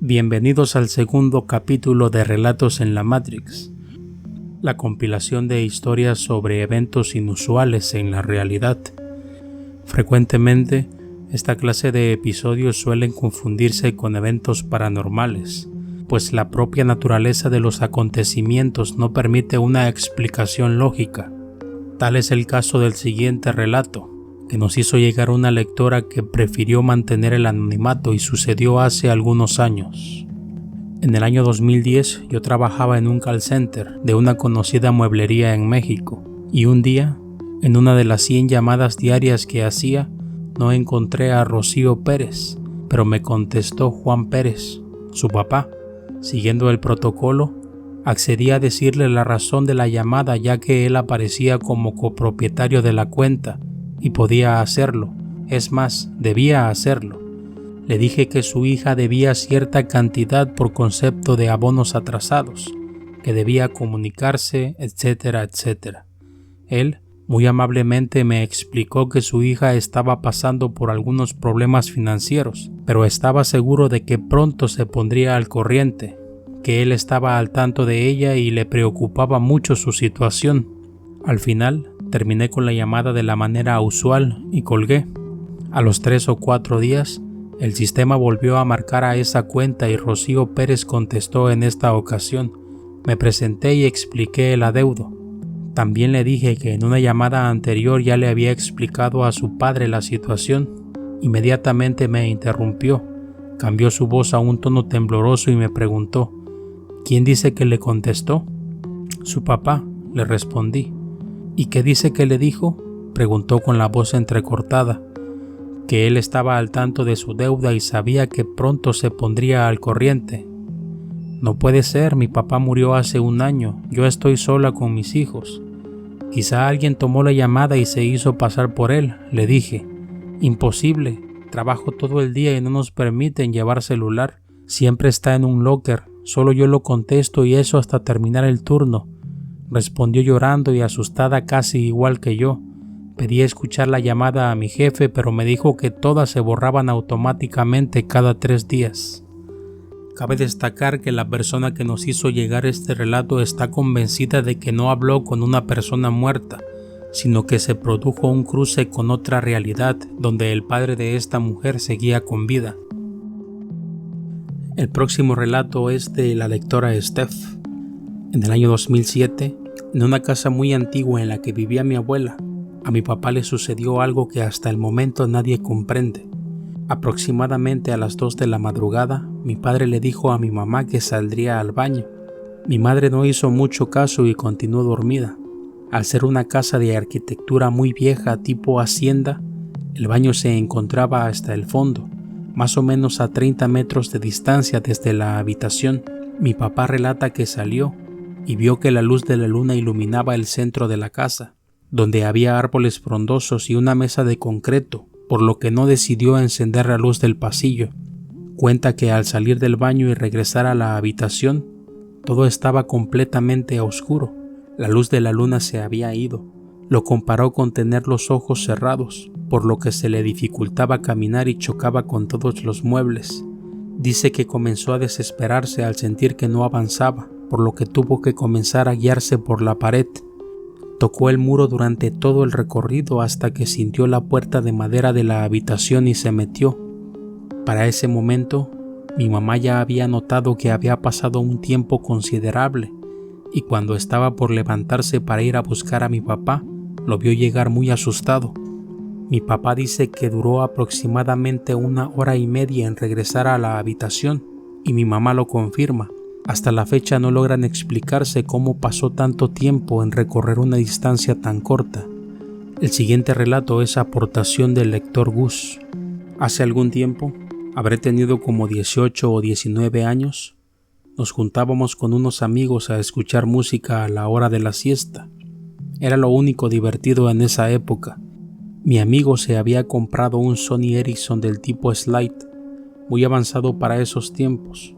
Bienvenidos al segundo capítulo de Relatos en la Matrix, la compilación de historias sobre eventos inusuales en la realidad. Frecuentemente, esta clase de episodios suelen confundirse con eventos paranormales, pues la propia naturaleza de los acontecimientos no permite una explicación lógica. Tal es el caso del siguiente relato, que nos hizo llegar una lectora que prefirió mantener el anonimato y sucedió hace algunos años. En el año 2010 yo trabajaba en un call center de una conocida mueblería en México y un día, en una de las 100 llamadas diarias que hacía, no encontré a Rocío Pérez, pero me contestó Juan Pérez, su papá. Siguiendo el protocolo, accedí a decirle la razón de la llamada ya que él aparecía como copropietario de la cuenta y podía hacerlo, es más, debía hacerlo. Le dije que su hija debía cierta cantidad por concepto de abonos atrasados, que debía comunicarse, etcétera, etcétera. Él, muy amablemente, me explicó que su hija estaba pasando por algunos problemas financieros, pero estaba seguro de que pronto se pondría al corriente, que él estaba al tanto de ella y le preocupaba mucho su situación. Al final, terminé con la llamada de la manera usual y colgué. A los 3 o 4 días, el sistema volvió a marcar a esa cuenta y Rocío Pérez contestó en esta ocasión. Me presenté y expliqué el adeudo. También le dije que en una llamada anterior ya le había explicado a su padre la situación. Inmediatamente me interrumpió. Cambió su voz a un tono tembloroso y me preguntó: ¿quién dice que le contestó? Su papá, le respondí. ¿Y qué dice que le dijo? Preguntó con la voz entrecortada. Que él estaba al tanto de su deuda y sabía que pronto se pondría al corriente. No puede ser, mi papá murió hace un año, yo estoy sola con mis hijos. Quizá alguien tomó la llamada y se hizo pasar por él, le dije. Imposible, trabajo todo el día y no nos permiten llevar celular. Siempre está en un locker, solo yo lo contesto y eso hasta terminar el turno. Respondió llorando y asustada casi igual que yo. Pedí escuchar la llamada a mi jefe, pero me dijo que todas se borraban automáticamente cada 3 días. Cabe destacar que la persona que nos hizo llegar este relato está convencida de que no habló con una persona muerta, sino que se produjo un cruce con otra realidad donde el padre de esta mujer seguía con vida. El próximo relato es de la lectora Steph. En el año 2007, en una casa muy antigua en la que vivía mi abuela, a mi papá le sucedió algo que hasta el momento nadie comprende. Aproximadamente a las 2 de la madrugada, mi padre le dijo a mi mamá que saldría al baño. Mi madre no hizo mucho caso y continuó dormida. Al ser una casa de arquitectura muy vieja tipo hacienda, el baño se encontraba hasta el fondo, más o menos a 30 metros de distancia desde la habitación. Mi papá relata que salió y vio que la luz de la luna iluminaba el centro de la casa, donde había árboles frondosos y una mesa de concreto, por lo que no decidió encender la luz del pasillo. Cuenta que al salir del baño y regresar a la habitación, todo estaba completamente oscuro. La luz de la luna se había ido. Lo comparó con tener los ojos cerrados, por lo que se le dificultaba caminar y chocaba con todos los muebles. Dice que comenzó a desesperarse al sentir que no avanzaba, por lo que tuvo que comenzar a guiarse por la pared. Tocó el muro durante todo el recorrido hasta que sintió la puerta de madera de la habitación y se metió. Para ese momento, mi mamá ya había notado que había pasado un tiempo considerable y cuando estaba por levantarse para ir a buscar a mi papá, lo vio llegar muy asustado. Mi papá dice que duró aproximadamente 1 hora y media en regresar a la habitación y mi mamá lo confirma. Hasta la fecha no logran explicarse cómo pasó tanto tiempo en recorrer una distancia tan corta. El siguiente relato es aportación del lector Gus. Hace algún tiempo, habré tenido como 18 o 19 años, nos juntábamos con unos amigos a escuchar música a la hora de la siesta. Era lo único divertido en esa época. Mi amigo se había comprado un Sony Ericsson del tipo Slide, muy avanzado para esos tiempos.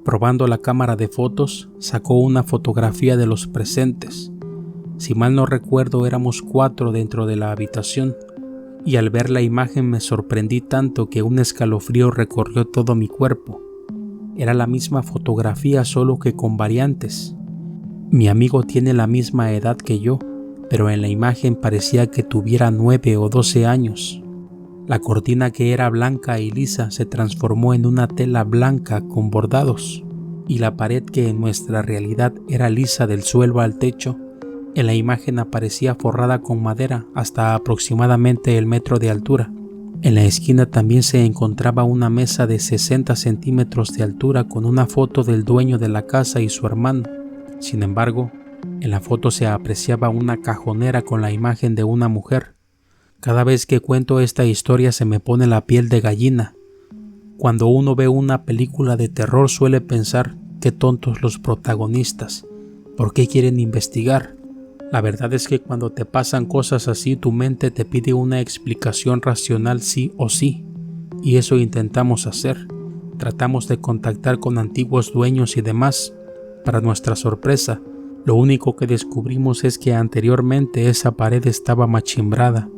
Probando la cámara de fotos, sacó una fotografía de los presentes. Si mal no recuerdo, éramos 4 dentro de la habitación, y al ver la imagen me sorprendí tanto que un escalofrío recorrió todo mi cuerpo. Era la misma fotografía, solo que con variantes. Mi amigo tiene la misma edad que yo, pero en la imagen parecía que tuviera 9 o 12 años. La cortina, que era blanca y lisa, se transformó en una tela blanca con bordados, y la pared, que en nuestra realidad era lisa del suelo al techo, en la imagen aparecía forrada con madera hasta aproximadamente el metro de altura. En la esquina también se encontraba una mesa de 60 centímetros de altura con una foto del dueño de la casa y su hermano. Sin embargo, en la foto se apreciaba una cajonera con la imagen de una mujer. Cada vez que cuento esta historia se me pone la piel de gallina. Cuando uno ve una película de terror suele pensar: qué tontos los protagonistas, ¿por qué quieren investigar? La verdad es que cuando te pasan cosas así, tu mente te pide una explicación racional sí o sí, y eso intentamos hacer. Tratamos de contactar con antiguos dueños y demás. Para nuestra sorpresa, lo único que descubrimos es que anteriormente esa pared estaba machimbrada.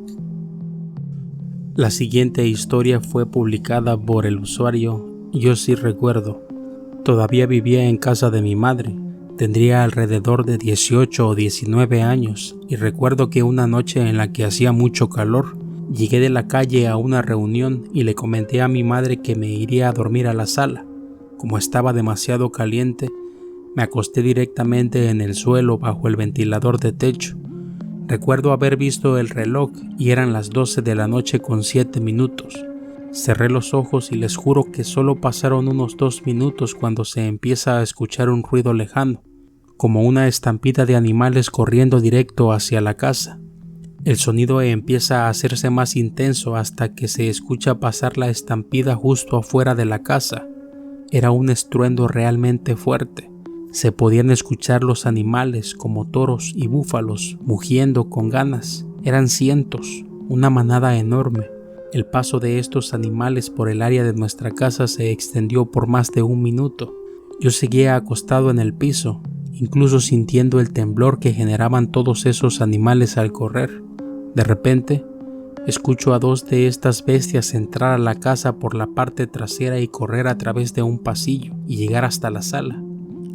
La siguiente historia fue publicada por el usuario Yo sí recuerdo. Todavía vivía en casa de mi madre. Tendría alrededor de 18 o 19 años y recuerdo que una noche en la que hacía mucho calor, llegué de la calle a una reunión y le comenté a mi madre que me iría a dormir a la sala. Como estaba demasiado caliente, me acosté directamente en el suelo bajo el ventilador de techo. Recuerdo haber visto el reloj y eran las 12 de la noche con 7 minutos. Cerré los ojos y les juro que solo pasaron unos 2 minutos cuando se empieza a escuchar un ruido lejano, como una estampida de animales corriendo directo hacia la casa. El sonido empieza a hacerse más intenso hasta que se escucha pasar la estampida justo afuera de la casa. Era un estruendo realmente fuerte. Se podían escuchar los animales como toros y búfalos mugiendo con ganas. Eran cientos, una manada enorme. El paso de estos animales por el área de nuestra casa se extendió por más de 1 minuto. Yo seguía acostado en el piso, incluso sintiendo el temblor que generaban todos esos animales al correr. De repente, escucho a 2 de estas bestias entrar a la casa por la parte trasera y correr a través de un pasillo y llegar hasta la sala.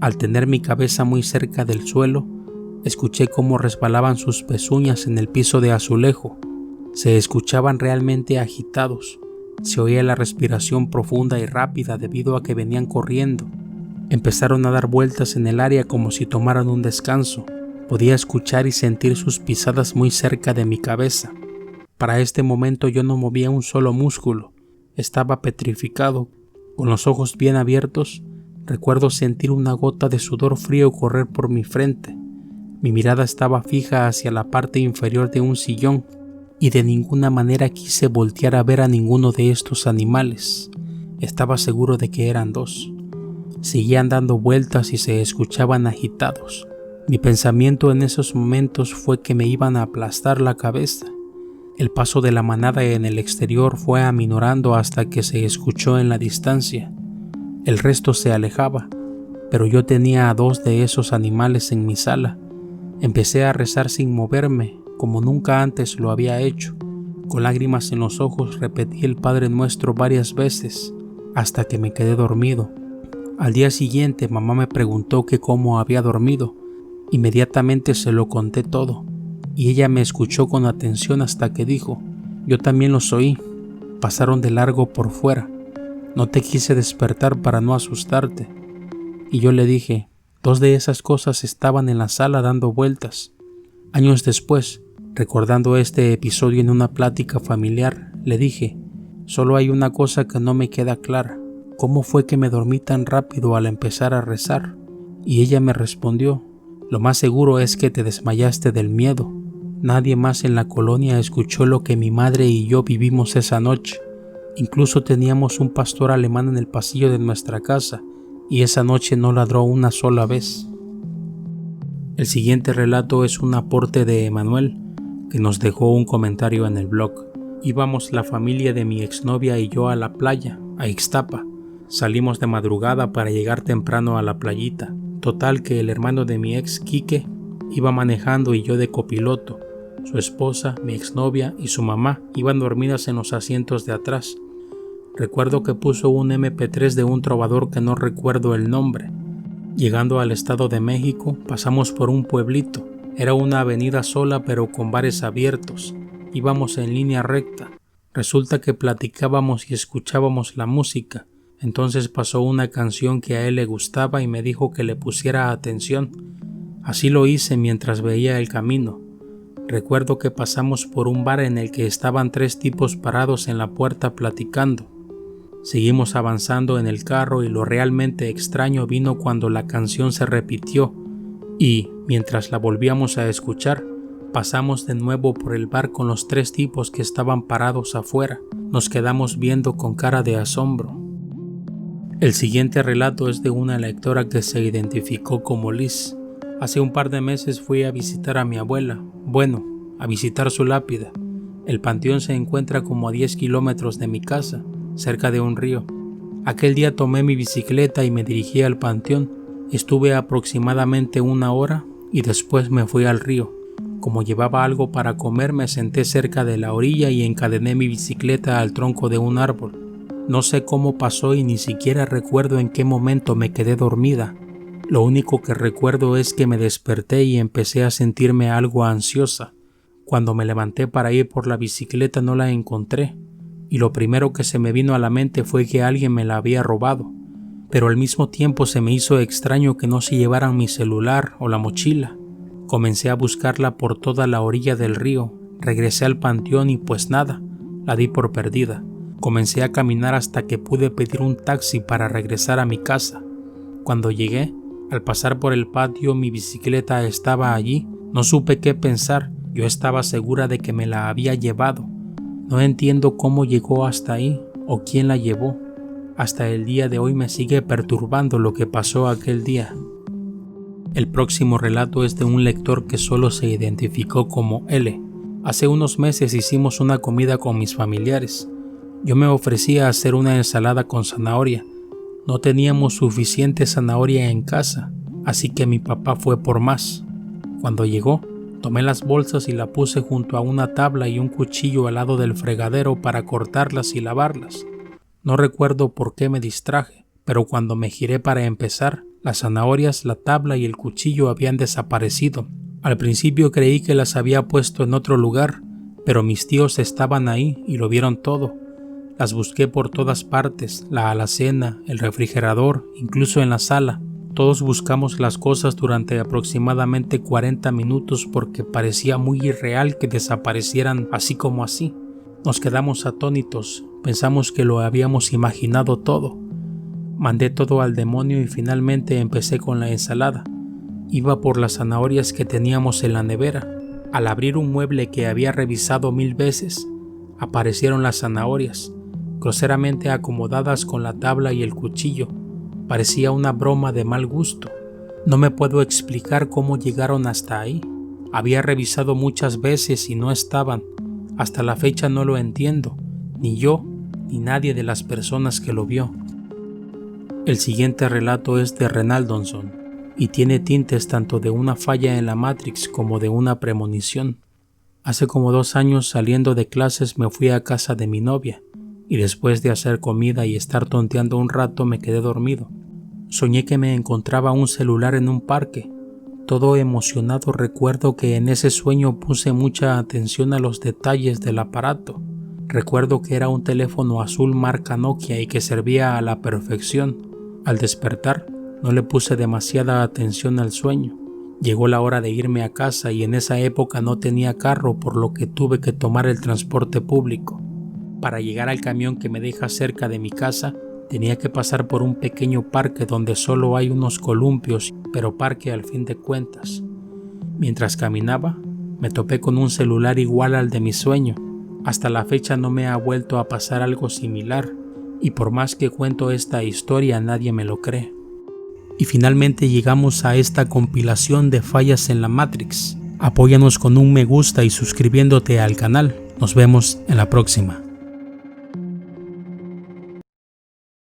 Al tener mi cabeza muy cerca del suelo, escuché cómo resbalaban sus pezuñas en el piso de azulejo. Se escuchaban realmente agitados. Se oía la respiración profunda y rápida debido a que venían corriendo. Empezaron a dar vueltas en el área como si tomaran un descanso. Podía escuchar y sentir sus pisadas muy cerca de mi cabeza. Para este momento yo no movía un solo músculo. Estaba petrificado. Con los ojos bien abiertos, recuerdo sentir una gota de sudor frío correr por mi frente. Mi mirada estaba fija hacia la parte inferior de un sillón y de ninguna manera quise voltear a ver a ninguno de estos animales. Estaba seguro de que eran 2. Seguían dando vueltas y se escuchaban agitados. Mi pensamiento en esos momentos fue que me iban a aplastar la cabeza. El paso de la manada en el exterior fue aminorando hasta que se escuchó en la distancia. El resto se alejaba, pero yo tenía a 2 de esos animales en mi sala. Empecé a rezar sin moverme, como nunca antes lo había hecho. Con lágrimas en los ojos repetí el Padre Nuestro varias veces, hasta que me quedé dormido. Al día siguiente mamá me preguntó que cómo había dormido. Inmediatamente se lo conté todo, y ella me escuchó con atención hasta que dijo: yo también los oí, pasaron de largo por fuera. No te quise despertar para no asustarte. Y yo le dije: 2 de esas cosas estaban en la sala dando vueltas. Años después, recordando este episodio en una plática familiar, le dije: solo hay una cosa que no me queda clara. ¿Cómo fue que me dormí tan rápido al empezar a rezar? Y ella me respondió: lo más seguro es que te desmayaste del miedo. Nadie más en la colonia escuchó lo que mi madre y yo vivimos esa noche. Incluso teníamos un pastor alemán en el pasillo de nuestra casa, y esa noche no ladró una sola vez. El siguiente relato es un aporte de Emanuel, que nos dejó un comentario en el blog. Íbamos la familia de mi exnovia y yo a la playa, a Ixtapa. Salimos de madrugada para llegar temprano a la playita. Total que el hermano de mi ex, Quique, iba manejando y yo de copiloto. Su esposa, mi exnovia y su mamá iban dormidas en los asientos de atrás. Recuerdo que puso un MP3 de un trovador que no recuerdo el nombre. Llegando al Estado de México, pasamos por un pueblito. Era una avenida sola pero con bares abiertos. Íbamos en línea recta. Resulta que platicábamos y escuchábamos la música. Entonces pasó una canción que a él le gustaba y me dijo que le pusiera atención. Así lo hice mientras veía el camino. Recuerdo que pasamos por un bar en el que estaban 3 tipos parados en la puerta platicando. Seguimos avanzando en el carro y lo realmente extraño vino cuando la canción se repitió y, mientras la volvíamos a escuchar, pasamos de nuevo por el bar con los 3 tipos que estaban parados afuera. Nos quedamos viendo con cara de asombro. El siguiente relato es de una lectora que se identificó como Liz. Hace un par de meses fui a visitar a mi abuela, a visitar su lápida. El panteón se encuentra como a 10 kilómetros de mi casa, cerca de un río. Aquel día tomé mi bicicleta y me dirigí al panteón. Estuve aproximadamente 1 hora y después me fui al río. Como llevaba algo para comer, me senté cerca de la orilla y encadené mi bicicleta al tronco de un árbol. No sé cómo pasó y ni siquiera recuerdo en qué momento me quedé dormida. Lo único que recuerdo es que me desperté y empecé a sentirme algo ansiosa. Cuando me levanté para ir por la bicicleta no la encontré, y lo primero que se me vino a la mente fue que alguien me la había robado. Pero al mismo tiempo se me hizo extraño que no se llevaran mi celular o la mochila. Comencé a buscarla por toda la orilla del río, regresé al panteón y pues nada, la di por perdida. Comencé a caminar hasta que pude pedir un taxi para regresar a mi casa. Cuando llegué, al pasar por el patio mi bicicleta estaba allí. No supe qué pensar, yo estaba segura de que me la había llevado. No entiendo cómo llegó hasta ahí o quién la llevó. Hasta el día de hoy me sigue perturbando lo que pasó aquel día. El próximo relato es de un lector que solo se identificó como L. Hace unos meses hicimos una comida con mis familiares. Yo me ofrecí a hacer una ensalada con zanahoria. No teníamos suficiente zanahoria en casa, así que mi papá fue por más. Cuando llegó, tomé las bolsas y la puse junto a una tabla y un cuchillo al lado del fregadero para cortarlas y lavarlas. No recuerdo por qué me distraje, pero cuando me giré para empezar, las zanahorias, la tabla y el cuchillo habían desaparecido. Al principio creí que las había puesto en otro lugar, pero mis tíos estaban ahí y lo vieron todo. Las busqué por todas partes, la alacena, el refrigerador, incluso en la sala. Todos buscamos las cosas durante aproximadamente 40 minutos porque parecía muy irreal que desaparecieran así como así. Nos quedamos atónitos, pensamos que lo habíamos imaginado todo. Mandé todo al demonio y finalmente empecé con la ensalada. Iba por las zanahorias que teníamos en la nevera. Al abrir un mueble que había revisado 1000 veces, aparecieron las zanahorias, groseramente acomodadas con la tabla y el cuchillo. Parecía una broma de mal gusto. No me puedo explicar cómo llegaron hasta ahí. Había revisado muchas veces y no estaban. Hasta la fecha no lo entiendo, ni yo, ni nadie de las personas que lo vio. El siguiente relato es de Renaldonson y tiene tintes tanto de una falla en la Matrix como de una premonición. Hace como 2 años, saliendo de clases, me fui a casa de mi novia y después de hacer comida y estar tonteando un rato me quedé dormido. Soñé que me encontraba un celular en un parque. Todo emocionado recuerdo que en ese sueño puse mucha atención a los detalles del aparato. Recuerdo que era un teléfono azul marca Nokia y que servía a la perfección. Al despertar, no le puse demasiada atención al sueño. Llegó la hora de irme a casa y en esa época no tenía carro, por lo que tuve que tomar el transporte público. Para llegar al camión que me deja cerca de mi casa, tenía que pasar por un pequeño parque donde solo hay unos columpios, pero parque al fin de cuentas. Mientras caminaba, me topé con un celular igual al de mi sueño. Hasta la fecha no me ha vuelto a pasar algo similar, y por más que cuento esta historia, nadie me lo cree. Y finalmente llegamos a esta compilación de fallas en la Matrix. Apóyanos con un me gusta y suscribiéndote al canal. Nos vemos en la próxima.